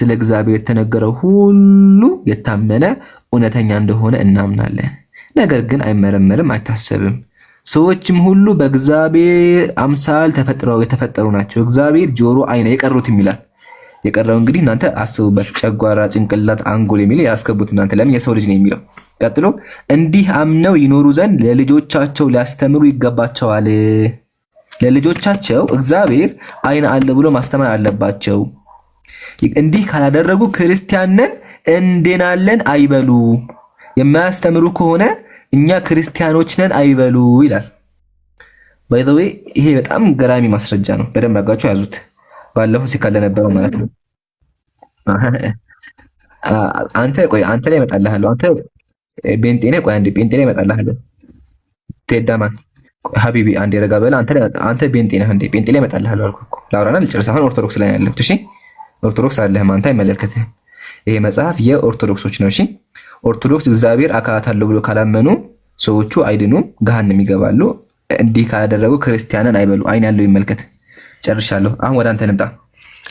ስለ እግዚአብሔር የተነገረው ሁሉ የታመነ እውነተኛ እንደሆነ እናምናለን። ነገር ግን አይመረመርም፣ አይታሰብም። ሰዎችም ሁሉ በእግዚአብሔር አምሳል የተፈጠሩ ናቸው። እግዚአብሔር ጆሮ፣ አይን የቀሩትም ይላል። የቀረው እንግዲህ እናንተ አስቡበት። ጨጓራ፣ ጭንቅላት፣ አንጎል የሚል ያስገቡት እናንተ ለምን የሰው ልጅ ነው የሚለው። ቀጥሎ እንዲህ አምነው ይኖሩ ዘንድ ለልጆቻቸው ሊያስተምሩ ይገባቸዋል። ለልጆቻቸው እግዚአብሔር አይን አለ ብሎ ማስተማር አለባቸው። እንዲህ ካላደረጉ ክርስቲያን ነን እንድናለን አይበሉ። የማያስተምሩ ከሆነ እኛ ክርስቲያኖች ነን አይበሉ ይላል። ባይ ዘ ዌይ ይሄ በጣም ገራሚ ማስረጃ ነው። በደንብ አጋችሁ ያዙት። ባለፈው ሲካለ ነበረው ማለት ነው። አንተ ላይ እመጣልሃለሁ። አንተ ቤንጤ ነህ። ቆይ አንዴ ቤንጤ ላይ እመጣልሃለሁ። ቴዳማን ሀቢቢ አንዴ ረጋ በል። አንተ ቤንጤ ነህ እንዴ? ቤንጤ ላይ እመጣልሃለሁ አልኩህ እኮ። ላውራና ልጨርስ። አሁን ኦርቶዶክስ ላይ ያለው እሺ። ኦርቶዶክስ አለህም አንተ አይመለከትህም። ይሄ መጽሐፍ የኦርቶዶክሶች ነው። እሺ ኦርቶዶክስ እግዚአብሔር አካላት አለው ብሎ ካላመኑ ሰዎቹ አይድኑም፣ ገሃነም ይገባሉ። እንዲህ ካላደረጉ ክርስቲያንን አይበሉ። አይን ያለው ይመልከት። ጨርሻለሁ። አሁን ወደ አንተ እንምጣ።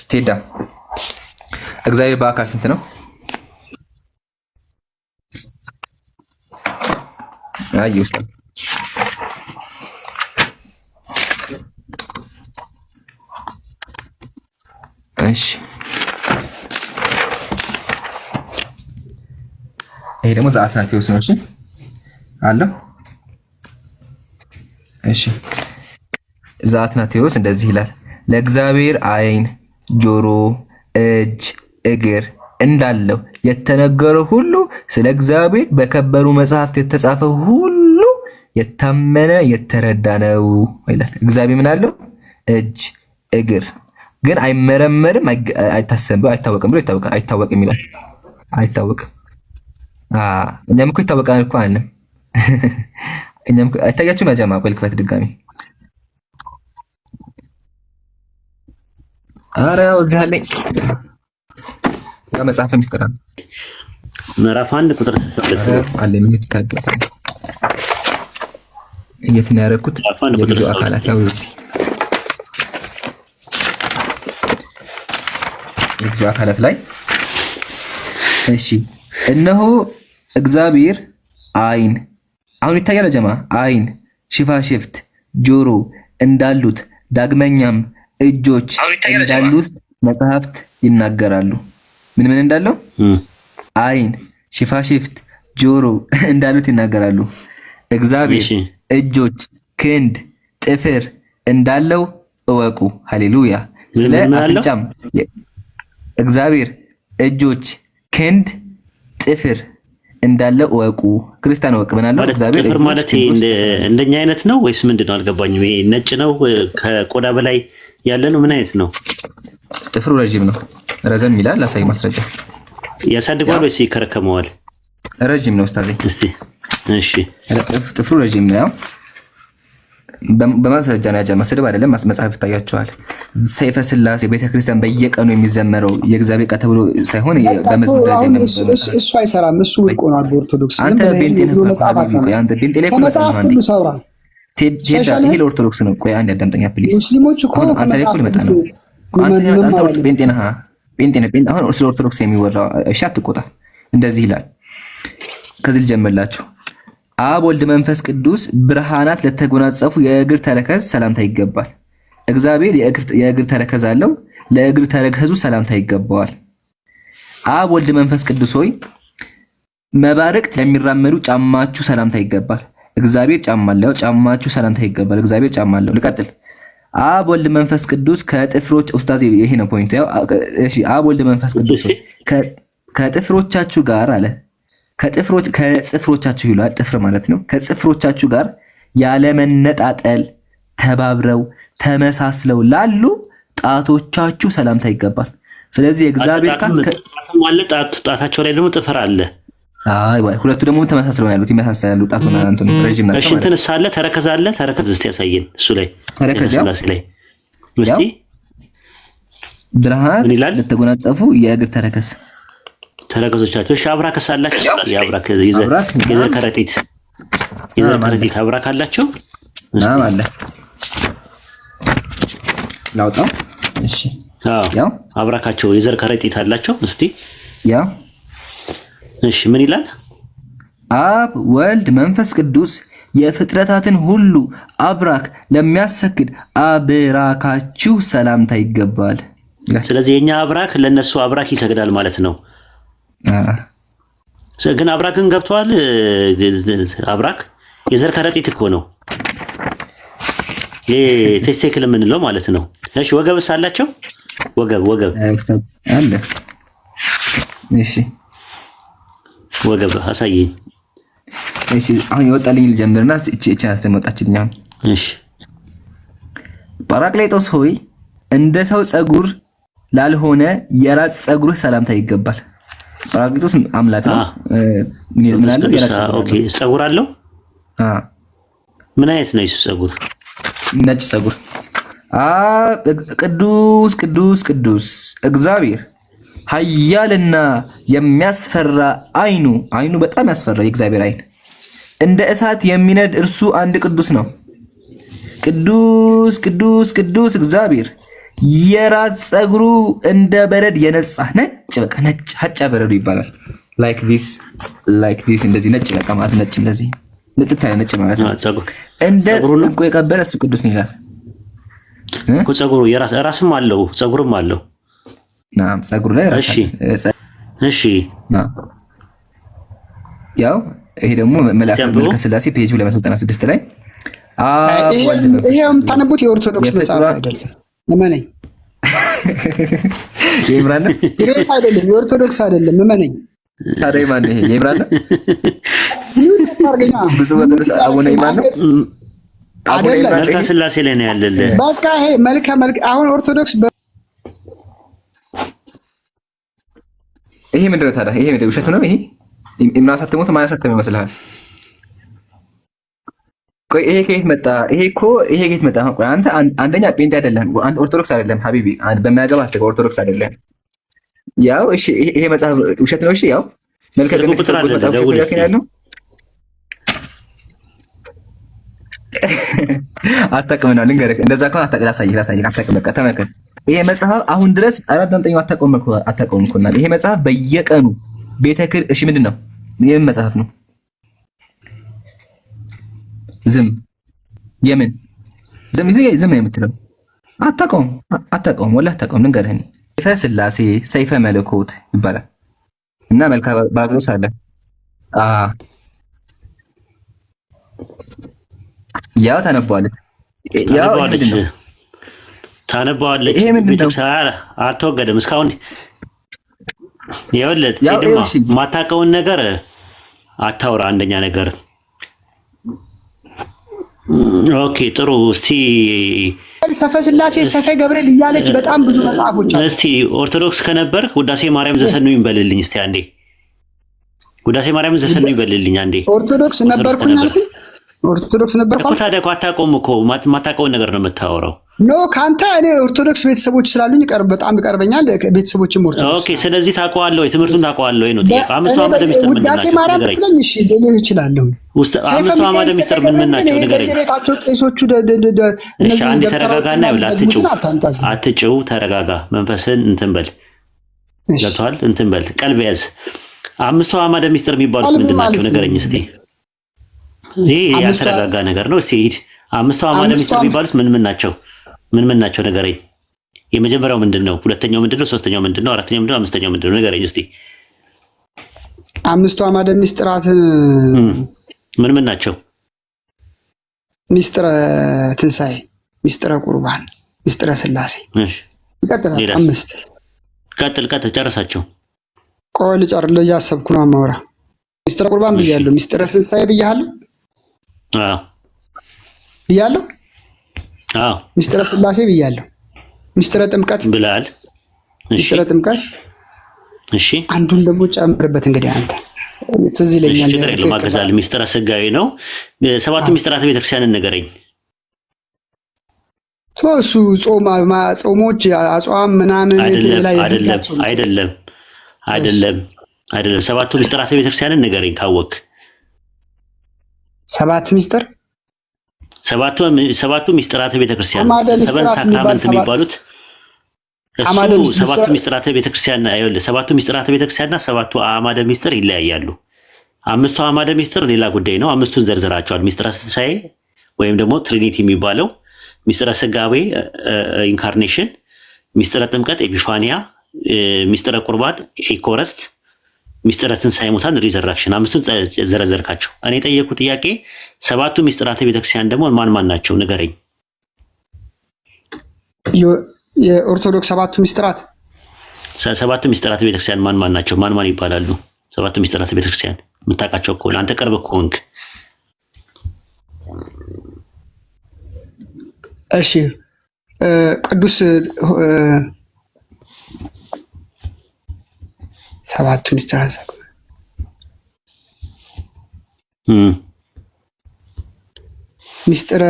ቴዳ እግዚአብሔር በአካል ስንት ነው? አይ ውስጥ እሺ፣ ይሄ ደግሞ ዘአትናቴዎስ ነው። እሺ አለው። እሺ ዘአትናቴዎስ እንደዚህ ይላል፣ ለእግዚአብሔር አይን፣ ጆሮ፣ እጅ፣ እግር እንዳለው የተነገረው ሁሉ ስለ እግዚአብሔር በከበሩ መጽሐፍት የተጻፈው ሁሉ የታመነ የተረዳ ነው ይላል። እግዚአብሔር ምን አለው? እጅ፣ እግር ግን አይመረመርም፣ አይታሰብም፣ አይታወቅም ብሎ አይታወቅም ይላል። አይታወቅም። እኛም እኮ ይታወቃል እኮ አለ። እኛም አይታያችሁም? ያጀማ ቆይ ልክፈት ድጋሚ። ኧረ ያው እዚህ አለኝ መጽሐፈ ሚስጥር ምዕራፍ 1 ቁጥር 62 አለኝ። ምን ይታገጣ የት ነው ያደረኩት? የጊዜው አካላት ያው እዚህ የጊዜው አካላት ላይ እሺ። እነሆ እግዚአብሔር አይን፣ አሁን ይታያል ጀማ፣ አይን፣ ሽፋሽፍት፣ ጆሮ እንዳሉት ዳግመኛም እጆች እንዳሉት መጽሐፍት ይናገራሉ። ምን ምን እንዳለው? አይን፣ ሽፋሽፍት፣ ጆሮ እንዳሉት ይናገራሉ። እግዚአብሔር እጆች፣ ክንድ፣ ጥፍር እንዳለው እወቁ። ሃሌሉያ። ስለ አፍንጫም እግዚአብሔር እጆች፣ ክንድ፣ ጥፍር እንዳለ እወቁ። ክርስቲያን እወቅ። ምን አለው? እግዚአብሔር ጥፍር ማለት እንደኛ አይነት ነው ወይስ ምንድነው? አልገባኝም። ይሄ ነጭ ነው ከቆዳ በላይ ያለ ነው? ምን አይነት ነው? ጥፍሩ ረጅም ነው፣ ረዘም ይላል። ላሳይ ማስረጃ። ያሳድገዋል ወይስ ይከረከመዋል? ረጅም ነው ኡስታዝ። እሺ ጥፍሩ ረጅም ነው። በማስረጃ ነው ያጀማ፣ ስድብ አይደለም። መጽሐፍ ይታያቸዋል። ሰይፈ ስላሴ ቤተክርስቲያን በየቀኑ የሚዘመረው የእግዚአብሔር ቃል ተብሎ ሳይሆን በመዝሙር ደረጃ ነው። እሱ አይሰራም። እሱ ውድቅ ሆኗል በኦርቶዶክስ። አንተ ቤንጤ ነው አንተ ቤንጤ ላይ ከመጽሐፍ ቅዱስ አውራ። ይሄ ለኦርቶዶክስ ነው። ቆይ አንድ አዳምጠኛ ፕሊዝ። ሙስሊሞች እኮ ከመጽሐፍ ቅዱስ አንተ ቤንጤ ነህ። አሁን ስለ ኦርቶዶክስ የሚወራው እሺ፣ አትቆጣ። እንደዚህ ይላል። ከዚህ ልጀምርላችሁ። አብ ወልድ መንፈስ ቅዱስ ብርሃናት ለተጎናጸፉ የእግር ተረከዝ ሰላምታ ይገባል። እግዚአብሔር የእግር ተረከዝ አለው፣ ለእግር ተረከዙ ሰላምታ ይገባዋል። አብ ወልድ መንፈስ ቅዱስ ሆይ መባረቅት ለሚራመዱ ጫማችሁ ሰላምታ ይገባል። እግዚአብሔር ጫማ አለው፣ ጫማችሁ ሰላምታ ይገባል። እግዚአብሔር ጫማ አለው። ልቀጥል። አብ ወልድ መንፈስ ቅዱስ ከጥፍሮች ኡስታዝ፣ ይሄ ነው ፖይንቱ። እሺ አብ ወልድ መንፈስ ቅዱስ ሆይ ከጥፍሮቻችሁ ጋር አለ ከጽፍሮቻችሁ ይላል። ጥፍር ማለት ነው። ከጽፍሮቻችሁ ጋር ያለመነጣጠል ተባብረው ተመሳስለው ላሉ ጣቶቻችሁ ሰላምታ ይገባል። ስለዚህ እግዚአብሔር ጣታቸው ላይ ደግሞ ጥፍር አለ። አይ ሁለቱ ደግሞ ተመሳስለው ያሉት ይመሳሰላሉ። ጣቱና አንተን ረጅም ናቸው። እሺ እንትን ሳለ ተረከዝ አለ። ተረከዝ እስቲ ያሳየን። እሱ ላይ ተረከዝ ያው እስቲ ብርሃን ለተጎናጸፉ የእግር ተረከዞቻቸው። እሺ አብራክ ሳላችሁ የአብራክ የዘር ከረጢት አብራክ አላቸው። ናም አለ ላውጣው። እሺ ያው አብራካቸው የዘር ከረጢት አላቸው። እስቲ ያው እሺ ምን ይላል? አብ ወልድ መንፈስ ቅዱስ የፍጥረታትን ሁሉ አብራክ ለሚያሰክድ አብራካችሁ ሰላምታ ይገባል። ስለዚህ የኛ አብራክ ለነሱ አብራክ ይሰግዳል ማለት ነው። ግን አብራክን ገብቷል። አብራክ የዘር ከረጢት እኮ ነው። ቴስቴክል የምንለው ማለት ነው። እሺ ወገብስ አላቸው? ወገብ አለ። እሺ ወገብ አሳየኝ። እሺ አሁን ይወጣልኝ ልጀምርና እቺ አስተመጣችልኝ። እሺ ጳራቅሊጦስ ሆይ እንደ ሰው ጸጉር ላልሆነ የራስ ጸጉር ሰላምታ ይገባል። ጳራቅሊጦስ አምላክ ነው። ምን አለው? የራስ ጸጉር። ኦኬ ጸጉር አለው። ምን አይነት ነው እሱ ጸጉር? ነጭ ጸጉር። ቅዱስ ቅዱስ ቅዱስ እግዚአብሔር ኃያልና የሚያስፈራ አይኑ በጣም ያስፈራ የእግዚአብሔር አይን እንደ እሳት የሚነድ እርሱ አንድ ቅዱስ ነው። ቅዱስ ቅዱስ ቅዱስ እግዚአብሔር የራስ ጸጉሩ እንደ በረድ የነጻ ነጭ በቃ ነጭ ሀጫ በረዶ ይባላል። ላይክ ዲስ እንደዚህ ነጭ በቃ ማለት ነጭ እንደዚህ ንጥት ያለ ነጭ ማለት ነው። እንደ ዕንቁ የቀበረ እሱ ቅዱስ ነው ይላል እኮ። ጸጉሩ ራስም አለው ጸጉርም አለው። ናም ጸጉሩ ላይ ራስ አለ። እሺ ያው ይሄ ደግሞ መልአከ ሥላሴ ፔጅ 296 ላይ ይሄ የምታነቡት የኦርቶዶክስ መጽሐፍ አይደለም። እመነኝ። የኢብራን ነው አይደለም፣ የኦርቶዶክስ አይደለም። እመነኝ። ታዲያ ማን ይሄ የኢብራን ነው? ብዙ ወገንስ አቡነ ኢብራን ነው አይደለም። መልአከ ሥላሴ ላይ ነው ያለልህ። በቃ ይሄ መልከ አሁን ኦርቶዶክስ ይሄ ምንድነው ታዲያ? ይሄ ምንድነው? ውሸት ነው ይሄ? የምናሳትሙት ማን ያሳተመ ይመስልሃል? ቆይ ይሄ ከየት መጣ? ይሄ ከየት መጣ? ቆይ አንተ አንደኛ ጴንጤ አይደለም፣ አንድ ኦርቶዶክስ አይደለም ሀቢቢ፣ በሚያገባ አትገባ፣ ኦርቶዶክስ አይደለም። ያው እሺ ይሄ መጽሐፍ ውሸት ነው። እሺ ያው መልከ ገነት ተቆጥ መጽሐፍ ውሸት ነው ያለው። አታውቅም ነው ልንገርህ። እንደዛ ከሆነ ላሳይህ አታውቅም። በቃ ተመልከት። ይሄ መጽሐፍ አሁን ድረስ አራዳምጠኝ አታውቀውም እኮ እና ይሄ መጽሐፍ በየቀኑ እሺ ምንድን ነው? የምን መጽሐፍ ነው? የምን ዝም የምትለው አታውቀውም። ወላሂ አታውቀውም። ልንገርህ ሰይፈ ሥላሴ ሰይፈ መለኮት ይባላል እና መልካ ባግሮስ አለ። ያው ታነባዋለች። ያው ታነባዋለች። ይሄ ምንድን ነው? አልተወገደም እስካሁን። ይኸውልህ የማታውቀውን ነገር አታውራ። አንደኛ ነገር ኦኬ ጥሩ። እስቲ ሰፈ ሥላሴ ሰፈ ገብርኤል እያለች በጣም ብዙ መጽሐፎች አሉ። እስቲ ኦርቶዶክስ ከነበር ውዳሴ ማርያም ዘሰኑኝ ይበልልኝ እስቲ አንዴ። ውዳሴ ማርያም ዘሰኑኝ ይበልልኝ አንዴ። ኦርቶዶክስ ነበርኩኝ አልኩኝ። ኦርቶዶክስ ነበርኩ እኮ። ታዲያ እኮ አታውቀውም እኮ የማታውቀውን ነገር ነው የምታወራው። ኖ ካንተ እኔ ኦርቶዶክስ ቤተሰቦች ስላሉኝ በጣም ይቀርበኛል። ቤተሰቦችም ኦርቶዶክስ። ኦኬ ስለዚህ ታውቀዋለህ ወይ? ትምህርቱን ታውቀዋለህ ወይ ነው? አምስቱ ዓመተ ምስጢር ምን ናቸው? ውዳሴ ማርያም ትለኝ እሺ ልልህ እችላለሁ። አምስቱ ዓመተ ምስጢር ምን ናቸው? ንገረኝ። በየቤታቸው ቄሶቹ እነዚህ አንዴ ተረጋጋና ይኸውልህ፣ አትጭው፣ ተረጋጋ። መንፈስን እንትን በል ገብቶሃል? እንትን በል ቀልብ ያዝ። አምስቱ ዓመተ ምስጢር የሚባሉት ምንድን ናቸው? ንገረኝ እስቲ። ይሄ ያልተረጋጋ ነገር ነው። እስቲ ሂድ። አምስቱ ዓመተ ምስጢር የሚባሉት ምን ናቸው? ምን ናቸው? ንገረኝ። የመጀመሪያው ምንድነው? ሁለተኛው ምንድነው? ሶስተኛው ምንድነው? አራተኛው ምንድነው? አምስተኛው ምንድነው? ንገረኝ እስቲ። አምስቱ አዕማደ ምስጢራት ምን ናቸው? ምስጢረ ትንሣኤ፣ ምስጢረ ቁርባን፣ ምስጢረ ሥላሴ። እሺ ይቀጥላል። አምስት ቀጥል ጨርሳቸው። ቆይ ልጨርስ፣ እያሰብኩ ነው የማወራ። ምስጢረ ቁርባን ብያለሁ፣ ምስጢረ ትንሣኤ ብያለሁ። ብያለሁ። ምስጢረ ሥላሴ ብያለሁ። ምስጢረ ጥምቀት ብላል። ምስጢረ ጥምቀት። እሺ አንዱን ደግሞ ጨምርበት እንግዲህ አንተ ትዝ ይለኛል። ለማገዛል ምስጢረ ሥጋዌ ነው። ሰባቱ ምስጢራተ ቤተክርስቲያንን ንገረኝ። እሱ ጾሞች አጽዋም ምናምን አይደለም። ሰባቱ ምስጢራተ ቤተክርስቲያንን ንገረኝ ካወቅ። ሰባቱ ምስጢራተ ቤተክርስቲያን ሰበን ሳክራመንት የሚባሉት አዕማደ ምስጢር ሰባቱ ሚስጥራተ ቤተክርስቲያን አይወል ሰባቱ ሚስጥራተ ቤተክርስቲያንና ሰባቱ አዕማደ ምስጢር ይለያያሉ። አምስቱ አዕማደ ምስጢር ሌላ ጉዳይ ነው። አምስቱን ዘርዝራቸዋል። ሚስጥረ ትንሣኤ ወይም ደግሞ ትሪኒቲ የሚባለው፣ ሚስጥረ ስጋዌ ኢንካርኔሽን፣ ሚስጥረ ጥምቀት ኤፒፋኒያ፣ ሚስጥረ ቁርባን ኢኮረስት፣ ሚስጥረ ትንሣኤ ሙታን ሪዘራክሽን። አምስቱን ዘረዘርካቸው። እኔ የጠየኩት ጥያቄ ሰባቱ ሚስጥራተ ቤተክርስቲያን ደግሞ ማን ማን ናቸው ንገረኝ። የኦርቶዶክስ ሰባቱ ሚስጥራት ቤተክርስቲያን ማን ማን ናቸው? ማን ማን ይባላሉ? ሰባቱ ሚስጥራተ ቤተክርስቲያን የምታውቃቸው ከሆነ አንተ ቅርብ ከሆንክ። እሺ ቅዱስ ሰባቱ ሚስጥራት ሚስጥረ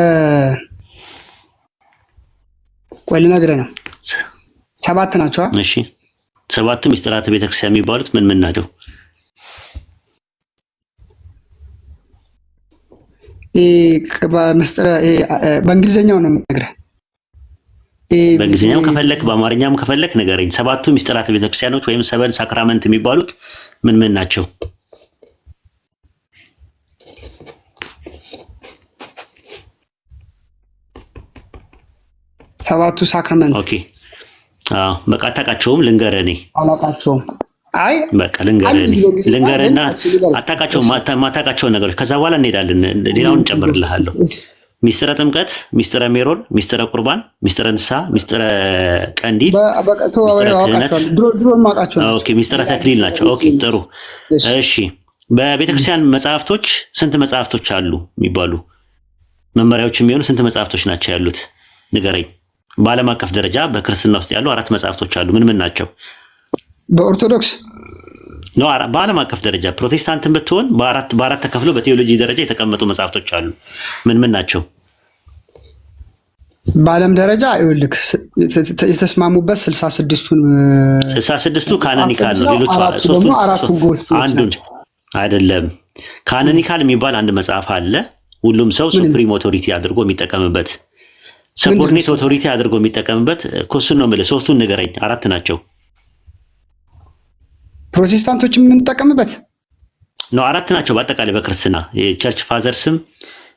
ቆይ ልነግርህ ነው። ሰባት ናቸው። እሺ ሰባቱ ሚስጥራተ ቤተክርስቲያን የሚባሉት ምን ምን ናቸው? በእንግሊዝኛው ነው የምነግርህ። በእንግሊዝኛው ከፈለክ በአማርኛም ከፈለክ ንገረኝ። ሰባቱ ሚስጥራተ ቤተክርስቲያኖች ወይም ሰበን ሳክራመንት የሚባሉት ምን ምን ናቸው? ሰባቱ ሳክራመንት። ኦኬ አዎ በቃ አታውቃቸውም። ልንገርህ እኔ አላውቃቸውም። አይ በቃ ልንገርህና ማታውቃቸውን ነገሮች ከዛ በኋላ እንሄዳለን። ሌላውን ጨምርልሃለሁ። ሚስጥረ ጥምቀት፣ ሚስጥረ ሜሮን፣ ሚስጥረ ቁርባን፣ ሚስጥረ ንስሐ፣ ሚስጥረ ቀንዲል፣ ሚስጥረ ተክሊል ናቸው። ኦኬ ጥሩ። እሺ በቤተክርስቲያን መጽሐፍቶች ስንት መጽሐፍቶች አሉ የሚባሉ መመሪያዎች የሚሆኑ ስንት መጽሐፍቶች ናቸው ያሉት ንገረኝ። በዓለም አቀፍ ደረጃ በክርስትና ውስጥ ያሉ 4 መጽሐፍቶች አሉ። ምን ምን ናቸው? በኦርቶዶክስ ነው። በዓለም አቀፍ ደረጃ ፕሮቴስታንትን ብትሆን በአራት ተከፍሎ በቴዎሎጂ ደረጃ የተቀመጡ መጽሐፍቶች አሉ። ምን ምን ናቸው? በዓለም ደረጃ ይኸውልህ የተስማሙበት 66ቱ ካኖኒካል ነው። ሌሎች አንዱን አይደለም። ካኖኒካል የሚባል አንድ መጽሐፍ አለ። ሁሉም ሰው ሱፕሪም ኦቶሪቲ አድርጎ የሚጠቀምበት ሰቦርዲኔት ኦቶሪቲ አድርጎ የሚጠቀምበት እሱን ነው የምልህ። ሶስቱን ንገረኝ። 4 ናቸው። ፕሮቴስታንቶች የምንጠቀምበት ነው 4 ናቸው። በአጠቃላይ በክርስትና የቸርች ፋዘርስም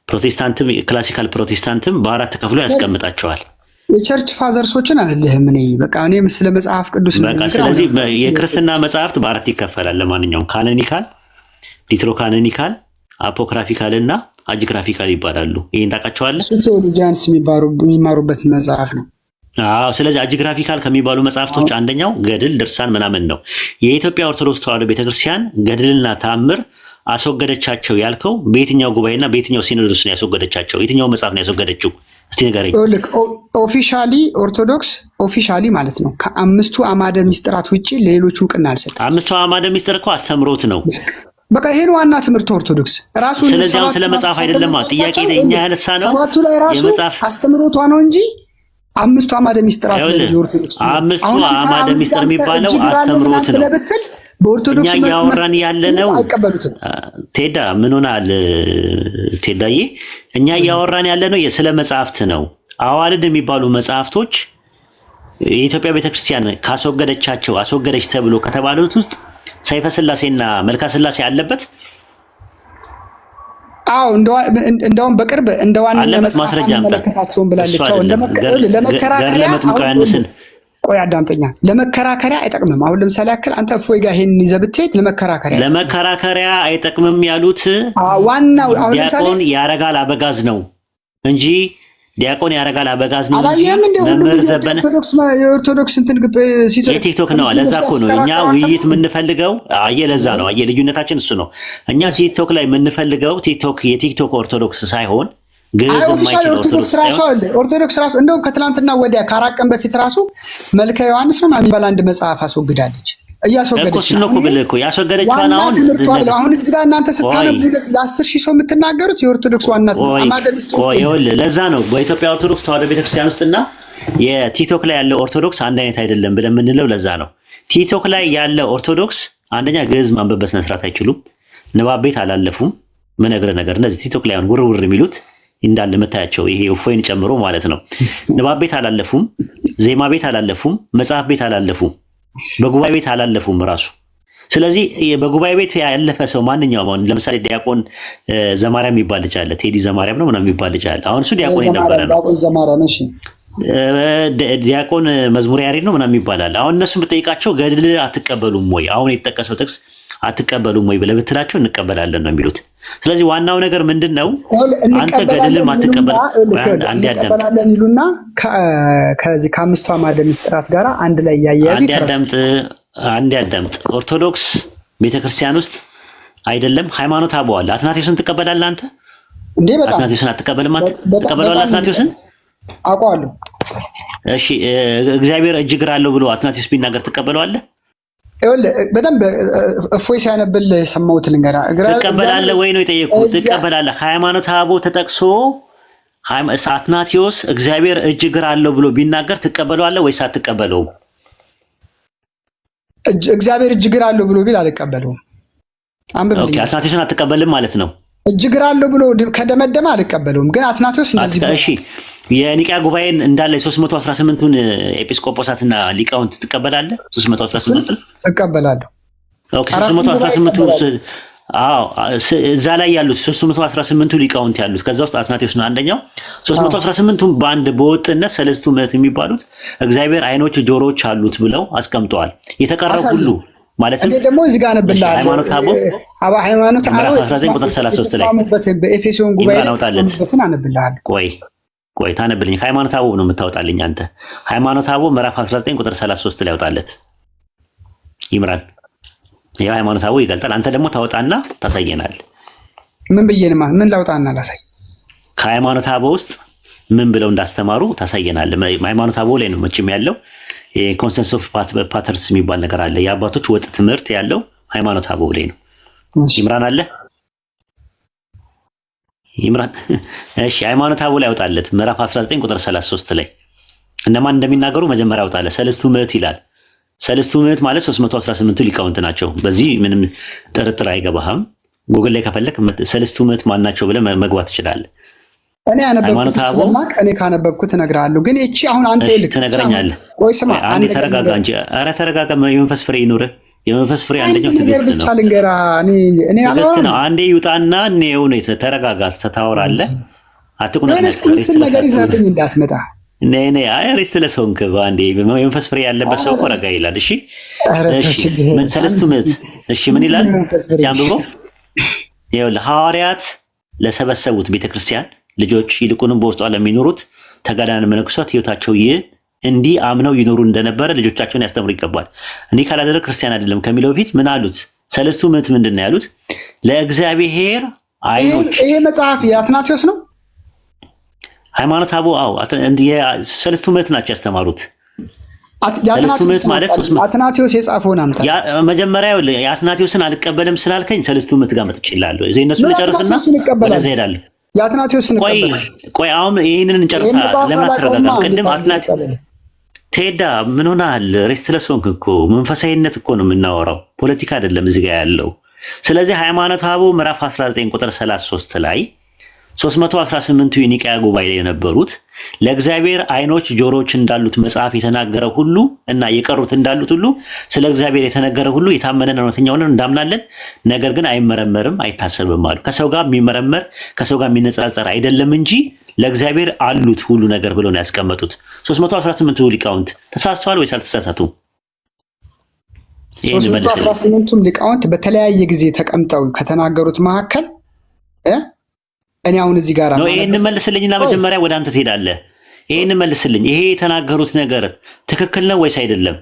ፕሮቴስታንትም ክላሲካል ፕሮቴስታንትም በ4 ከፍሎ ያስቀምጣቸዋል። የቸርች ፋዘርሶችን አይደለም። በቃ እኔም ስለ መጽሐፍ ቅዱስ ነው። በቃ ስለዚህ የክርስትና መጽሐፍት በ4 ይከፈላል። ለማንኛውም ካኖኒካል፣ ዲትሮካኖኒካል፣ አፖክራፊካል እና አጂግራፊካል ይባላሉ። ይሄን ታውቃቸዋለህ? ቴዎሎጂያንስ የሚማሩበት መጽሐፍ ነው። አዎ ስለዚህ አጂግራፊካል ከሚባሉ መጽሐፍቶች አንደኛው ገድል፣ ድርሳን ምናምን ነው። የኢትዮጵያ ኦርቶዶክስ ተዋሕዶ ቤተክርስቲያን ገድልና ተአምር አስወገደቻቸው ያልከው በየትኛው ጉባኤና በየትኛው ሲኖዶስ ነው ያስወገደቻቸው? የትኛው መጽሐፍ ነው ያስወገደችው? እስቲ ንገረኝ። ኦፊሻሊ ኦርቶዶክስ ኦፊሻሊ ማለት ነው ከ5ቱ አዕማደ ምስጢራት ውጪ ሌሎች እውቅና አልሰጠም። 5ቱ አዕማደ ምስጢር እኮ አስተምሮት ነው። በቃ ይሄን ዋና ትምህርት ኦርቶዶክስ ራሱ ስለዚህ ስለ መጽሐፍ አይደለም ጥያቄ እኛ ያነሳ ነው። ሰባቱ ላይ ራሱ አስተምሮቷ ነው እንጂ 5ቱ አዕማደ ምስጢራት ነው ኦርቶዶክስ። 5ቱ አዕማደ ምስጢር የሚባለው አስተምሮት ነው። በኦርቶዶክስ እኛ ያወራን ያለነው አይቀበሉትም። ቴዳ ምን ሆናል? ቴዳዬ እኛ ያወራን ያለነው ስለ መጽሐፍት ነው። አዋልድ የሚባሉ መጽሐፍቶች የኢትዮጵያ ቤተክርስቲያን ካስወገደቻቸው አስወገደች ተብሎ ከተባሉት ውስጥ ሰይፈ ስላሴና መልካ ስላሴ አለበት። አዎ እንደውም በቅርብ እንደዋና ለመጽሐፍ መለከታቸውን ብላለች። ለመከራከሪያ ቆይ አዳምጠኛ። ለመከራከሪያ አይጠቅምም። አሁን ለምሳሌ ያክል አንተ እፎይ ጋር ይሄን ይዘህ ብትሄድ ለመከራከሪያ አይጠቅምም ያሉት ዋናው አሁን ለምሳሌ ዲያቆን ያረጋል አበጋዝ ነው እንጂ ዲያቆን ያረጋል አበጋዝ ነው እንጂ መምህር ዘበነ የኦርቶዶክስ እንትን ቲክቶክ ነው። ለዛ እኮ ነው እኛ ውይይት የምንፈልገው። ለዛ ነው ልዩነታችን እሱ ነው። እኛ ቲክቶክ ላይ የምንፈልገው የቲክቶክ ኦርቶዶክስ ሳይሆን ኦፊሻል ኦርቶዶክስ ራሱ እንደውም ከትላንትና ወዲያ ከ4 ቀን በፊት ራሱ መልከ ዮሐንስ ነው የሚባል አንድ መጽሐፍ አስወግዳለች። እያስወገደች ነው እኮ ያስወገደችው አሁን እዚህ ጋር እናንተ ስታነቡ ለ10,000 ሰው የምትናገሩት የኦርቶዶክስ ዋና አዕማደ ምስጢር ለዛ ነው በኢትዮጵያ ኦርቶዶክስ ተዋሕዶ ቤተክርስቲያን ውስጥና የቲክቶክ ላይ ያለው ኦርቶዶክስ አንድ አይነት አይደለም ብለን የምንለው ለዛ ነው። ቲክቶክ ላይ ያለው ኦርቶዶክስ አንደኛ ግዕዝ ማንበብ በስነ ስርዓት አይችሉም፣ ንባብ ቤት አላለፉም። ምነግርህ ነገር እነዚህ ቲክቶክ ላይ ውርውር የሚሉት እንዳለ መታያቸው ይሄ እፎይን ጨምሮ ማለት ነው። ንባብ ቤት አላለፉም፣ ዜማ ቤት አላለፉም፣ መጽሐፍ ቤት አላለፉም፣ በጉባኤ ቤት አላለፉም ራሱ። ስለዚህ በጉባኤ ቤት ያለፈ ሰው ማንኛውም አሁን ለምሳሌ ዲያቆን ዘማርያም የሚባል ልጅ አለ፣ ቴዲ ዘማርያም ነው ምናምን የሚባል ልጅ አለ። አሁን እሱ ዲያቆን የነበረ ነው። ዲያቆን መዝሙር ያሬድ ነው ምናምን ይባላል። አሁን እነሱ ብትጠይቃቸው ገድል አትቀበሉም ወይ አሁን የተጠቀሰው ጥቅስ አትቀበሉም ወይ ብለህ ብትላቸው እንቀበላለን ነው የሚሉት። ስለዚህ ዋናው ነገር ምንድነው? አንተ ገድልም አትቀበል እንቀበላለን ይሉና ከዚህ ከአምስቱ አዕማደ ምስጢራት ጋር አንድ ላይ ያያያዙ አንድ ያዳምጥ። ኦርቶዶክስ ቤተክርስቲያን ውስጥ አይደለም ሃይማኖት አበው አለ። አትናቴዎስን ትቀበላለህ አንተ እንዴ? በጣም አትናቴዎስን አትቀበልም አንተ? ትቀበላለህ አትናቴዎስን? አውቀዋለሁ። እሺ እግዚአብሔር እጅ እግር አለው ብሎ አትናቴዎስ ቢናገር ትቀበለዋለህ? በደንብ እፎይ ሲያነብል የሰማሁት ልንገራ። ትቀበላለህ ወይ ነው የጠየቁት? ትቀበላለህ? ሃይማኖት አበው ተጠቅሶ አትናቴዎስ እግዚአብሔር እጅ እግር አለው ብሎ ቢናገር ትቀበለዋለህ ወይስ አትቀበለውም? እግዚአብሔር እጅ እግር አለው ብሎ ቢል አልቀበለውም። ኦኬ፣ አትናቴዎስን አትቀበልም ማለት ነው። እጅ እግር አለው ብሎ ከደመደመ አልቀበለውም። ግን አትናቴዎስ እንደዚህ እሺ፣ የኒቂያ ጉባኤን እንዳለ 318ቱን ኤጲስቆጶሳትና ሊቃውንት ትቀበላለህ? 318ቱን እቀበላለሁ። ኦኬ፣ 318ቱ አዎ፣ እዛ ላይ ያሉት 318ቱ ሊቃውንት ያሉት ከዛ ውስጥ አትናቴዎስ ነው አንደኛው። 318ቱም በአንድ በወጥነት ሰለስቱ ምዕት የሚባሉት እግዚአብሔር አይኖች ጆሮዎች አሉት ብለው አስቀምጠዋል። የተቀረው ሁሉ ማለት ነው። ደግሞ እዚህ ጋር ነብላል ሃይማኖት አበው 19 ቁጥር 33 ላይ በኤፌሶን ጉባኤ ተስማሙበትን አነብልሃል። ቆይ ታነብልኝ። ሃይማኖት አበው ነው የምታወጣልኝ አንተ። ሃይማኖት አበው ምዕራፍ 19 ቁጥር 33 ላይ ያወጣለት ይምራል። ያው ሃይማኖት አበው ይገልጣል። አንተ ደግሞ ታወጣና ታሳየናል። ምን ብዬንማ ምን ላውጣና ላሳይ? ከሃይማኖት አበው ውስጥ ምን ብለው እንዳስተማሩ ታሳየናል። ሃይማኖት አበው ላይ ነው መቼም ያለው የኮንሰንሰስ ኦፍ ፓተርንስ የሚባል ነገር አለ። የአባቶች ወጥ ትምህርት ያለው ሃይማኖት አበው ላይ ነው። ይምራን አለ ይምራን። እሺ ሃይማኖት አበው ላይ ያወጣለት ምዕራፍ 19 ቁጥር 33 ላይ እነማን እንደሚናገሩ መጀመሪያ ያወጣለት። ሰለስቱ ምዕት ይላል። ሰለስቱ ምዕት ማለት 318ቱ ሊቃውንት ናቸው። በዚህ ምንም ጥርጥር አይገባህም። ጉግል ላይ ከፈለክ ሰለስቱ ምዕት ማን ናቸው ብለህ መግባት ትችላለህ። እኔ ያነበብኩት ስለማቅ እኔ ካነበብኩት እነግርሃለሁ። ግን እቺ አሁን አንተ ይልክ ትነግረኛለህ። ወይ ስማ አንዴ ተረጋጋ እንጂ። ኧረ ተረጋጋ። የመንፈስ ፍሬ ይኑርህ። የመንፈስ ፍሬ አንደኛው ትዕግስት ነው። ብቻ ልንገራ እኔ አላወራም። አንዴ ይውጣና ነው ተረጋጋ። ታወራለህ። አትቁነጥነጥ። እሱን ነገር ይዘህብኝ እንዳትመጣ። ነይ አይ ሪስት ለሰውንክ ባንዴ የመንፈስ ፍሬ ያለበት ሰው ቆረጋ ይላል። እሺ ምን ሰለስቱ ምዕት እሺ ምን ይላል? ያንብበው። ይኸውልህ ሐዋርያት ለሰበሰቡት ቤተክርስቲያን ልጆች ይልቁንም በውስጧ ለሚኖሩት ተጋዳን መነኩሳት ሕይወታቸው እንዲህ አምነው ይኖሩ እንደነበረ ልጆቻቸውን ያስተምሩ ይገባል። እኔ ካላደረግ ክርስቲያን አይደለም ከሚለው በፊት ምን አሉት? ሰለስቱ ምዕት ምንድን ነው ያሉት? ለእግዚአብሔር አይኖች። ይሄ መጽሐፍ የአትናቴዎስ ነው። ሃይማኖት አበው ሰለስቱ ምዕት ናቸው ያስተማሩት። ሰለስቱ ምዕት ማለት አትናቴዎስ የጻፈውን አምጣ። መጀመሪያ የአትናቴዎስን አልቀበልም ስላልከኝ ሰለስቱ ምዕት ጋር መጥቼ እላለሁ። እነሱን ልጨርስና ወደዛ እሄዳለሁ። የአትናቴዎስን ቆይ አሁን ይሄንን እንጨርሳ። ለምን አትረጋጋም? ቅድም አትናቴዎስ ቴዳ ምን ሆነሃል? ሬስትለስ ሆንክ እኮ። መንፈሳዊነት እኮ ነው የምናወራው፣ ፖለቲካ አይደለም እዚህ ጋር ያለው። ስለዚህ ሃይማኖት አበው ምዕራፍ 19 ቁጥር 33 ላይ 318ቱ የኒቂያ ጉባኤ ላይ የነበሩት ለእግዚአብሔር አይኖች ጆሮዎች እንዳሉት መጽሐፍ የተናገረ ሁሉ እና የቀሩት እንዳሉት ሁሉ ስለ እግዚአብሔር የተነገረ ሁሉ የታመነና እውነተኛ ሆነን እንዳምናለን። ነገር ግን አይመረመርም አይታሰብም አሉ። ከሰው ጋር የሚመረመር ከሰው ጋር የሚነጻጸር አይደለም እንጂ ለእግዚአብሔር አሉት ሁሉ ነገር ብለው ነው ያስቀመጡት። 318ቱ ሊቃውንት ተሳስተዋል ወይስ አልተሳሳቱም? 318ቱም ሊቃውንት በተለያየ ጊዜ ተቀምጠው ከተናገሩት መካከል እኔ አሁን እዚህ ጋር ነው። ይሄን መልስልኝና መጀመሪያ ወደ አንተ ትሄዳለህ። ይሄን መልስልኝ። ይሄ የተናገሩት ነገር ትክክል ነው ወይስ አይደለም?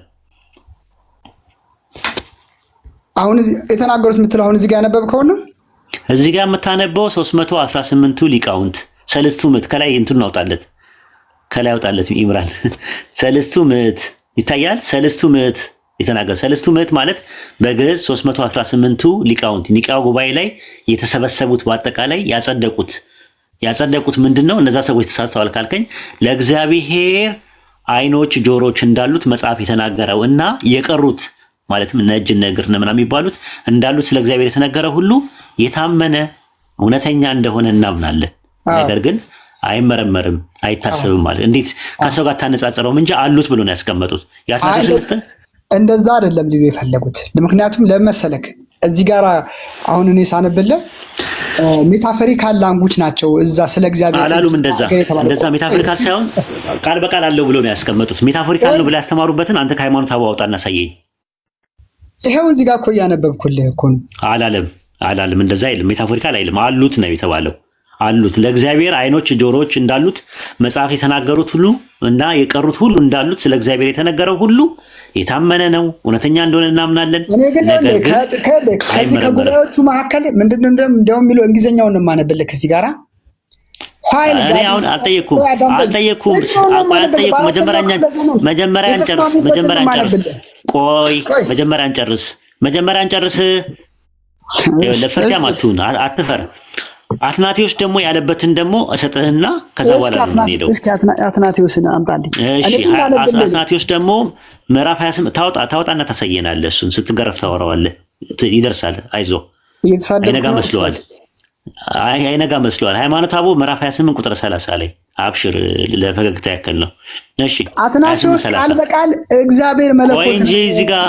አሁን የተናገሩት የምትለው አሁን እዚህ ጋር ያነበብከው ነው። እዚህ ጋር የምታነበው 318ቱ ሊቃውንት ሰለስቱ ምዕት ከላይ እንትን አውጣለት፣ ከላይ አውጣለት ይምራል። ሰለስቱ ምዕት ይታያል። ሰለስቱ ምዕት የተናገረ ሰለስቱ ምዕት ማለት በግዕዝ 318ቱ ሊቃውንት ኒቂያ ጉባኤ ላይ የተሰበሰቡት በአጠቃላይ ያጸደቁት ምንድነው? እነዛ ሰዎች ተሳስተዋል ካልከኝ ለእግዚአብሔር አይኖች ጆሮች እንዳሉት መጽሐፍ የተናገረው እና የቀሩት ማለትም ነጅ ነግር ምናምን የሚባሉት እንዳሉት ስለ እግዚአብሔር የተነገረ ሁሉ የታመነ እውነተኛ እንደሆነ እናምናለን። ነገር ግን አይመረመርም አይታሰብም ማለት እንዴት ከሰው ጋር ታነጻጽረውም እንጂ አሉት ብሎ ነው ያስቀመጡት። እንደዛ አይደለም ሊሉ የፈለጉት። ምክንያቱም ለመሰለክ እዚህ ጋር አሁን እኔ ሳነብልህ ሜታፎሪካል ላንጉጅ ናቸው። እዛ ስለ እግዚአብሔር አላሉም። እንደዛ ሜታፎሪካል ሳይሆን ቃል በቃል አለው ብሎ ነው ያስቀመጡት። ሜታፎሪካል ነው ብለው ያስተማሩበትን አንተ ከሃይማኖት አውጣና ሳየኝ። ይሄው እዚህ ጋር እኮ እያነበብኩልህ እኮ ነው። አላለም እንደዛ አይልም። ሜታፎሪካል አይልም። አሉት ነው የተባለው። አሉት ለእግዚአብሔር አይኖች ጆሮዎች እንዳሉት መጽሐፍ የተናገሩት ሁሉ እና የቀሩት ሁሉ እንዳሉት ስለ እግዚአብሔር የተነገረው ሁሉ የታመነ ነው፣ እውነተኛ እንደሆነ እናምናለን። እኔ ግን ከዚህ ከጉባኤዎቹ መካከል ምንድነው እንደውም የሚለው እንግሊዘኛውን ነው የማነብልህ እዚህ ጋራ እኔ አሁን አልጠየኩም። መጀመሪያ እንጨርስ። ለፍርድ አትሁን፣ አትፈር። አትናቴዎስ ደግሞ ያለበትን ደግሞ እሰጥህና ከዛ በኋላ ነው የምንሄደው። እስኪ አትናቴዎስን አምጣልኝ። እሺ አትናቴዎስ ደግሞ ምዕራፍ 28 ታውጣና ታሳየናለህ። እሱን ስትገረፍ ታወራዋለህ። ይደርሳል። አይዞህ። አይነጋ መስሏል። ሃይማኖተ አበው ምዕራፍ 28 ቁጥር 30 ላይ አብሽር። ለፈገግታ ያክል ነው። እሺ አትናቴዎስ ቃል በቃል እግዚአብሔር መለኮት ወይ እንጂ እዚህ ጋር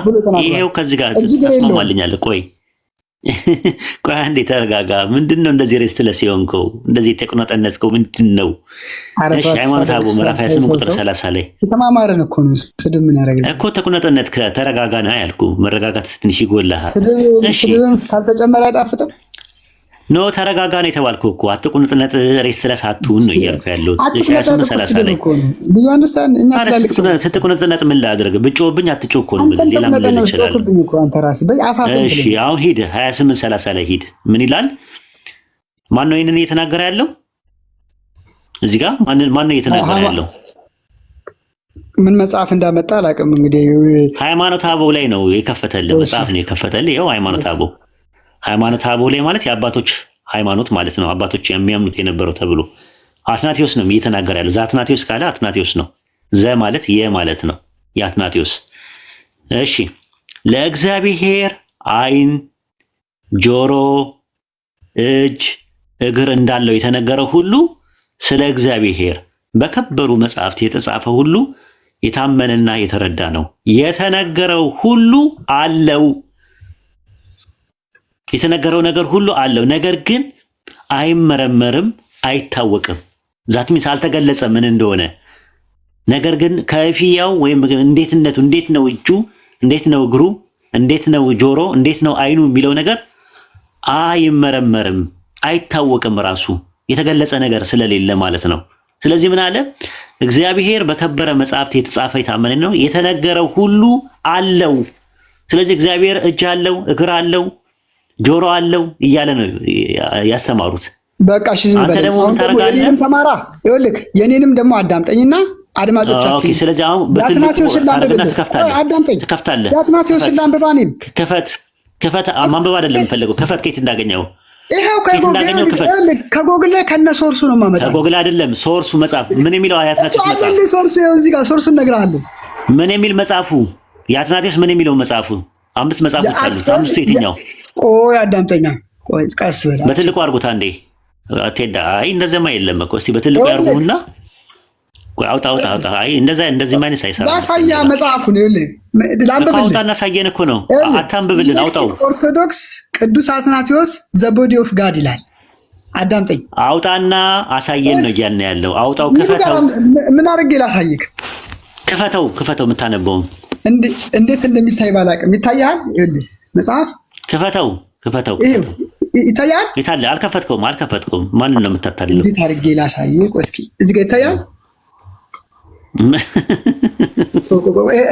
ይሄው ከዚህ ጋር ተስማማልኛል። ቆይ አንዴ ተረጋጋ። ምንድነው እንደዚህ ሬስትለስ የሆንከው? እንደዚህ ተቆነጠነጥከው ምንድነው? እሺ ሃይማኖተ አበው ምዕራፍ 28 ቁጥር 30 ላይ ተማማረን እኮ ነው። ስድብ ምን ያደርጋል እኮ ተቆነጠነጥከ። ተረጋጋ ነው ያልኩህ። መረጋጋት ትንሽ ይጎልሃል። ስድብም ካልተጨመረ አይጣፍጥም። ኖ ተረጋጋ ነው የተባልኩህ እኮ። አትቁንጥነት ሬስትለስ አትሁን ነው እያልኩ ያለሁት። እሺ 30 ላይ ዱ ዩ አንደርስታንድ? እኛ ትላልቅ ስትቁንጥነት ምን ላድርግ? ብጮህብኝ አትጮህ እኮ ነው ሌላ ምን ልል እችላለሁ? እሺ አሁን ሂድ 28 30 ላይ ሂድ። ምን ይላል? ማን ነው ይሄንን እየተናገረ ያለው? እዚህ ጋር ማን ነው እየተናገረ ያለው? ምን መጽሐፍ እንዳመጣ አላውቅም። እንግዲህ ሃይማኖተ አበው ላይ ነው የከፈተልህ መጽሐፍ ነው የከፈተልህ። ይኸው ሃይማኖተ አበው ላይ ማለት የአባቶች ሃይማኖት ማለት ነው። አባቶች የሚያምኑት የነበረው ተብሎ አትናቴዎስ ነው እየተናገረ ያለው። አትናቴዎስ ካለ አትናቴዎስ ነው። ዘ ማለት ማለት ነው የአትናቴዎስ። እሺ ለእግዚአብሔር ዓይን፣ ጆሮ፣ እጅ፣ እግር እንዳለው የተነገረው ሁሉ ስለ እግዚአብሔር በከበሩ መጽሐፍት የተጻፈ ሁሉ የታመነና የተረዳ ነው። የተነገረው ሁሉ አለው። የተነገረው ነገር ሁሉ አለው። ነገር ግን አይመረመርም፣ አይታወቅም። ዛትሚስ አልተገለጸ ምን እንደሆነ። ነገር ግን ከፊያው ወይም እንዴትነቱ፣ እንዴት ነው እጁ፣ እንዴት ነው እግሩ፣ እንዴት ነው ጆሮ፣ እንዴት ነው አይኑ የሚለው ነገር አይመረመርም፣ አይታወቅም። ራሱ የተገለጸ ነገር ስለሌለ ማለት ነው። ስለዚህ ምን አለ? እግዚአብሔር በከበረ መጽሐፍት የተጻፈ የታመነ ነው፣ የተነገረው ሁሉ አለው። ስለዚህ እግዚአብሔር እጅ አለው፣ እግር አለው፣ ጆሮ አለው እያለ ነው ያስተማሩት። በቃ እሺ ዝም በል። የኔንም ተማራ ይኸውልህ፣ የኔንም ደግሞ አዳምጠኝና አድማጮቻችን። ኦኬ። ስለዚህ አሁን በአትናቴዎስ ላንብብልህ። አዳምጠኝ። በአትናቴዎስ ላንብብ። እኔም ክፈት። ማንበብ አይደለም የምፈልገው። ክፈት። ከየት እንዳገኘው? ይሄው ከጎግል ላይ ከነ ሶርሱ ነው የማመጣው። ከጎግል አይደለም ሶርሱ። መጽሐፍ ምን የሚለው የአትናቴዎስ መጽሐፍ አለ። ሶርሱ ይኸው እዚህ ጋር ሶርሱን እነግርሃለሁ። ምን የሚል መጽሐፉ? የአትናቴዎስ ምን የሚለው መጽሐፉ? 5 መጽሐፎች አሉት። 5 የትኛው? ቆይ አዳምጠኛ። ቆይ ቀስ በላ። በትልቁ አድርጉት አንዴ። አቴዳ አይ እንደዚህማ የለም እኮ። እስቲ በትልቁ ያርጉና ቆይ አውጣ። አይ እንደዚህ ማለት ሳይሰራ ያሳያ መጽሐፉን ይኸውልህ፣ ላንብብልህ። አውጣና ሳየን እኮ ነው። አታንብብልን፣ አውጣው። ኦርቶዶክስ ቅዱስ አትናቴዎስ ዘ ቦዲ ኦፍ ጋድ ይላል። አዳምጠኝ። አውጣና አሳየን ነው እያልን ያለው። አውጣው። ክፈተው። ምን አድርጌ ላሳይክ? ክፈተው የምታነበውን እንዴት እንደሚታይ ባላቅም ይታያል። ይኸውልህ መጽሐፍ ክፈተው። ይታያል። ይታል። አልከፈትከውም። ማንን ነው የምታታልለው? እንዴት አድርጌ ላሳይህ? ቆይ እስኪ እዚህ ጋር ይታያል።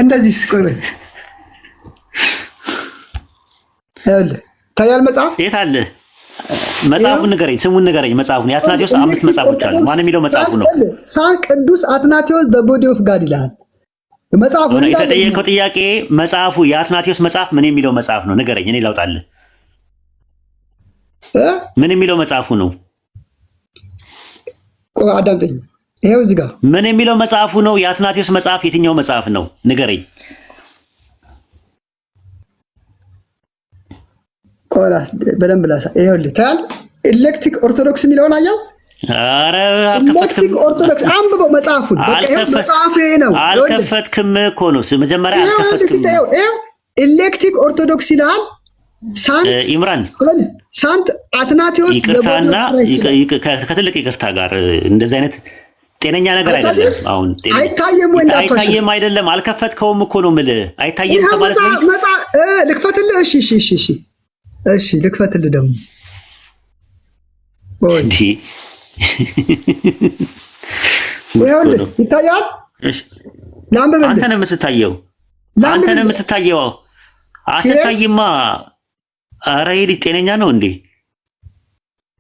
እንደዚህ ቆይ ይኸውልህ ይታያል። መጽሐፍ የት አለ? መጽሐፉን ንገረኝ፣ ስሙን ንገረኝ። መጽሐፉን የአትናቴዎስ 5 መጽሐፎች አሉ። ማን የሚለው መጽሐፉ ነው? ቅዱስ አትናቴዎስ ዘ ቦዲ ኦፍ ጋድ ይላል መጽሐፉ። የተጠየቀው ጥያቄ መጽሐፉ የአትናቴዎስ መጽሐፍ ምን የሚለው መጽሐፍ ነው? ንገረኝ፣ እኔ ላውጣልህ። ምን የሚለው መጽሐፉ ነው? ቆይ አዳምጠኝ። ይሄው እዚህ ጋር ምን የሚለው መጽሐፉ ነው? የአትናቴዎስ መጽሐፍ የትኛው መጽሐፍ ነው? ንገረኝ። ቆይ በደንብ ላሳ። ይኸውልህ ታያል። ኤሌክትሪክ ኦርቶዶክስ የሚለውን አየው። አረ ኤሌክትሪክ ኦርቶዶክስ አንብበው መጽሐፉን። በቃ ይሄ መጽሐፉ ነው። አልከፈትክም እኮ ነው መጀመሪያ አልከፈትክም። ኤሌክትሪክ ኦርቶዶክስ ይላል። ሳንት ኢምራን ሳንት አትናቴዎስ ይቅርታና ከትልቅ ይቅርታ ጋር እንደዚህ አይነት ጤነኛ ነገር አይደለም። አሁን አይታየም ወይ እንዳትወሽ አይታየም አይደለም። አልከፈትከውም እኮ ነው የምልህ። አይታየም ማለት ነው። ልክፈትልህ። እሺ ልክፈትልህ ደግሞ ወይ ይኸውልህ ይታያል። ላምበል አንተ ነው የምትታየው። አትታይማ። ኧረ ይሄ ጤነኛ ነው እንዴ?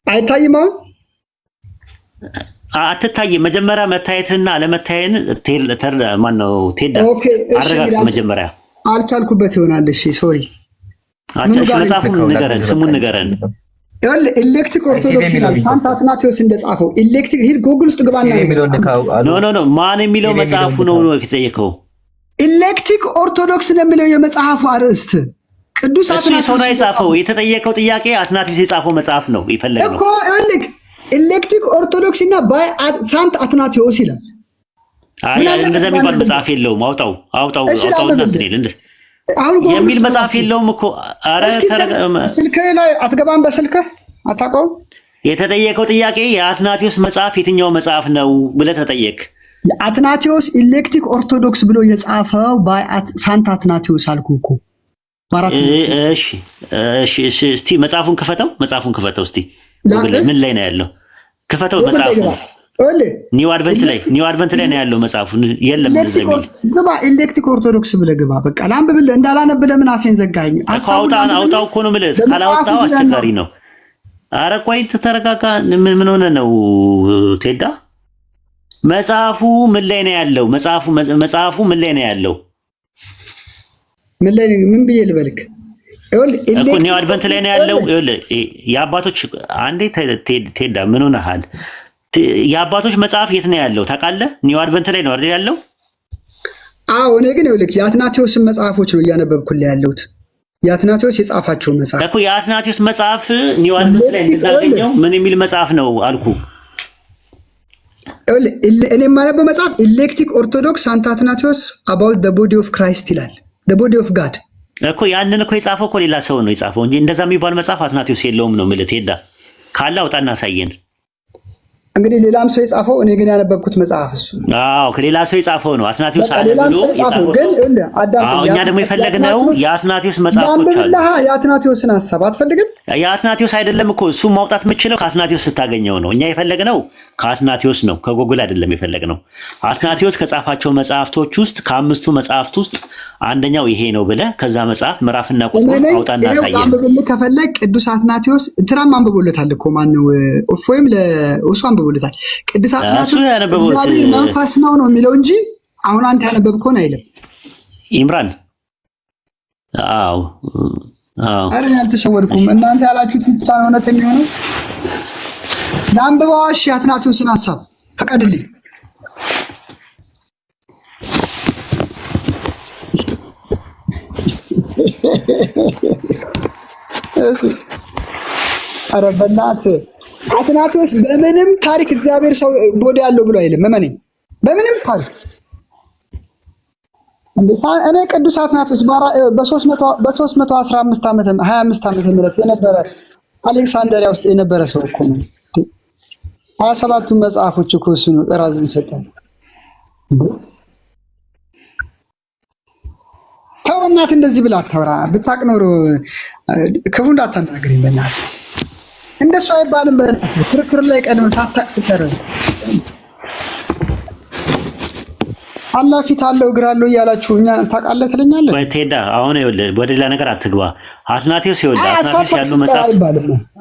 አይታይም። አትታይም። መጀመሪያ መታየትና አለመታየን ማነው ቴዳ አረጋግጥ። መጀመሪያ አልቻልኩበት ይሆናል። እሺ ሶሪ። መጽሐፉን ንገረን፣ ስሙን ንገረን። ኤሌክትሪክ ኦርቶዶክስ ይላል። ሳንት አትናቴዎስ እንደጻፈው ኤሌክትሪክ ሂድ ጎግል ውስጥ ግባና ኖ ማን የሚለው መጽሐፉ ነው የተጠየቀው? ኤሌክትሪክ ኦርቶዶክስ ነው የሚለው የመጽሐፉ አርዕስት። ቅዱስ አትናቴዎስ ነው የጻፈው። የተጠየቀው ጥያቄ አትናቴዎስ የጻፈው መጽሐፍ ነው የፈለገው እኮ። ኤሌክትሪክ ኦርቶዶክስ እና ባይ ሳንት አትናቴዎስ ይላል። አይ እንደዛ የሚባል መጽሐፍ የለውም። አውጣው የሚል መጽሐፍ የለውም እኮ። አረ ስልክህ ላይ አትገባም? በስልክህ አታውቀውም? የተጠየቀው ጥያቄ የአትናቴዎስ መጽሐፍ የትኛው መጽሐፍ ነው ብለህ ተጠየቅ። አትናቴዎስ ኤሌክትሪክ ኦርቶዶክስ ብሎ የጻፈው ባይ ሳንት አትናቴዎስ አልኩህ እኮ። እሺ እስቲ መጽሐፉን ክፈተው እስቲ። ምን ላይ ነው ያለው? ክፈተው መጽሐፉን። ኒው አድቨንት ላይ ነው ያለው መጽሐፉ። የለም ግባ፣ ኤሌክትሪክ ኦርቶዶክስ ብለህ ግባ። በቃ ላንብብልህ። እንዳላነብልህ ምን አፌን ዘጋኝ? አውጣው እኮ ነው የምልህ። ካላወጣው አስቸጋሪ ነው። ኧረ ቆይ ተረጋጋ። ምን ሆነ ነው ቴዳ? መጽሐፉ ምን ላይ ነው ያለው? መጽሐፉ ምን ላይ ነው ያለው? ምን ብዬ ልበልክ? ኒው አድቨንት ላይ ነው ያለው። የአባቶች አንዴ ቴዳ ምን ሆነሃል? የአባቶች መጽሐፍ የት ነው ያለው ታውቃለህ? ኒው አድቨንት ላይ ነው አይደል ያለው? አዎ እኔ ግን ይኸውልህ የአትናቴዎስን መጽሐፎች ነው እያነበብኩልህ ያለሁት። የአትናቴዎስ የጻፋቸው መጽሐፍ እኮ የአትናቴዎስ መጽሐፍ ኒው አድቨንት ላይ እንዳገኘው ምን የሚል መጽሐፍ ነው አልኩ። እኔ የማነበው መጽሐፍ ኤሌክትሪክ ኦርቶዶክስ ሳንት አትናቴዎስ አባውት ዘ ቦዲ ኦፍ ክራይስት ይላል። ዘ ቦዲ ኦፍ ጋድ እኮ ያንን እኮ የጻፈው እኮ ሌላ ሰው ነው የጻፈው እንጂ እንደዛ የሚባል መጽሐፍ አትናቴዎስ የለውም ነው የምልህ። ሄዳ ካለ አውጣና አሳየን። እንግዲህ ሌላም ሰው የጻፈው እኔ ግን ያነበብኩት መጽሐፍ እሱ። አዎ ከሌላ ሰው የጻፈው ነው። አትናቴዎስ የጻፈው ግን እኛ ደግሞ የፈለግነው የአትናቴዎስ መጽሐፎች አሉ። የአትናቴዎስን ሐሳብ አትፈልግም? የአትናቴዎስ አይደለም እኮ እሱ ማውጣት የምችለው ከአትናቴዎስ ስታገኘው ነው። እኛ የፈለግነው ከአትናቴዎስ ነው፣ ከጎግል አይደለም የፈለግነው። አትናቴዎስ ከጻፋቸው መጽሐፍቶች ውስጥ ከአምስቱ መጽሐፍት ውስጥ አንደኛው ይሄ ነው ብለህ ከዛ መጽሐፍ ምዕራፍና ቁጥር አውጣና አሳየን። አንብብልህ ከፈለግ ቅዱስ አትናቴዎስ እንትናም አንብቦለታል እኮ ማነው ወይም ለእሱ አንብቦለታል። ቅዱስ አትናቴዎስ እግዚአብሔር መንፈስ ነው የሚለው እንጂ አሁን አንተ ያነበብከውን አይልም። ኢምራን አዎ አረ ያልተሸወድኩም። እናንተ ያላችሁት ብቻ ነው እውነት የሚሆነው። ለአንብበዋ እሺ፣ አትናቴዎስን ሐሳብ ፈቀድልኝ። አረ በእናትህ አትናቴዎስ በምንም ታሪክ እግዚአብሔር ሰው ቦዲ ያለው ብሎ አይልም። መመነኝ በምንም ታሪክ እኔ ቅዱስ አትናቴዎስ በ315 ዓመተ 25 ዓመተ ምህረት የነበረ አሌክሳንደሪያ ውስጥ የነበረ ሰው እኮ ነው። 27ቱ መጽሐፎች እኮ እሱ ነው ጥራዝን ሰጠን። ተው በእናትህ እንደዚህ ብላ አታውራ። ብታውቅ ኖሮ ክፉ እንዳታናግረኝ በእናትህ። እንደሱ አይባልም። በእናትህ ክርክር ላይ ቀድመህ ሳታውቅ ስትቀርብ አላህ ፊት አለው እግር አለው እያላችሁ እኛ ታውቃለህ ትለኛለህ። ወይ ቴዳ አሁን ይኸውልህ ወደ ሌላ ነገር አትግባ። አትናቴዎስ ይኸውልህ አትናቴዎስ ያለው መጽሐፍ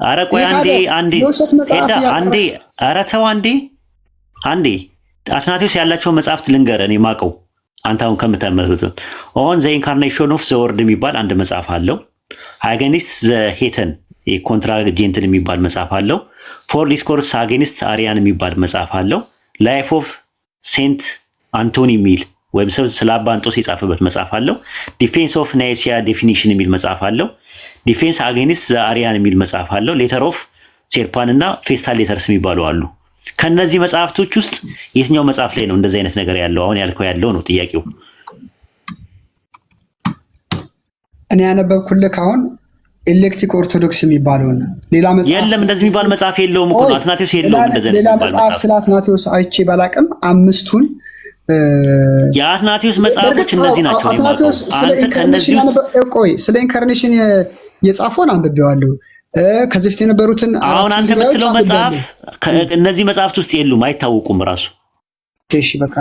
ኧረ ቆይ አንዴ ቴዳ አንዴ ኧረ ተው አንዴ አትናቴዎስ ያላቸው መጽሐፍት ልንገርህ እኔ የማውቀው አንተ አሁን ከምታመጡት ኦን ዘ ኢንካርኔሽን ኦፍ ዘ ወርድ የሚባል አንድ መጽሐፍ አለው። አጌኒስት ዘ ሄተን ኮንትራጀንትን የሚባል መጽሐፍ አለው። ፎር ዲስኮርስ አጌኒስት አሪያን የሚባል መጽሐፍ አለው። ላይፍ ኦፍ ሴንት አንቶኒ የሚል ወይም ስለ አባ አንጦስ የጻፈበት መጽሐፍ አለው። ዲፌንስ ኦፍ ናይሲያ ዴፊኒሽን የሚል መጽሐፍ አለው። ዲፌንስ አጌንስት ዘ አሪያን የሚል መጽሐፍ አለው። ሌተር ኦፍ ሴርፓን እና ፌስታል ሌተርስ የሚባሉ አሉ። ከነዚህ መጽሐፍቶች ውስጥ የትኛው መጽሐፍ ላይ ነው እንደዚህ አይነት ነገር ያለው? አሁን ያልከው ያለው ነው ጥያቄው። እኔ ያነበብኩልህ አሁን ኤሌክትሪክ ኦርቶዶክስ የሚባለው ሌላ መጽሐፍ የለም። እንደዚህ የሚባል መጽሐፍ የለውም እኮ አትናቴዎስ የለውም እንደዚህ ሌላ መጽሐፍ ስለ አትናቴዎስ አይቼ ባላቅም አምስቱን የአትናቴዎስ መጽሐፎች እነዚህ ናቸው። አትናቴዎስ ስለ ኢንካርኔሽን የጻፈውን አንብቤዋለሁ። ከዚህ በፊት የነበሩትን አሁን አንተ የምትለው መጽሐፍ እነዚህ መጽሐፍት ውስጥ የሉም፣ አይታወቁም ራሱ። እሺ በቃ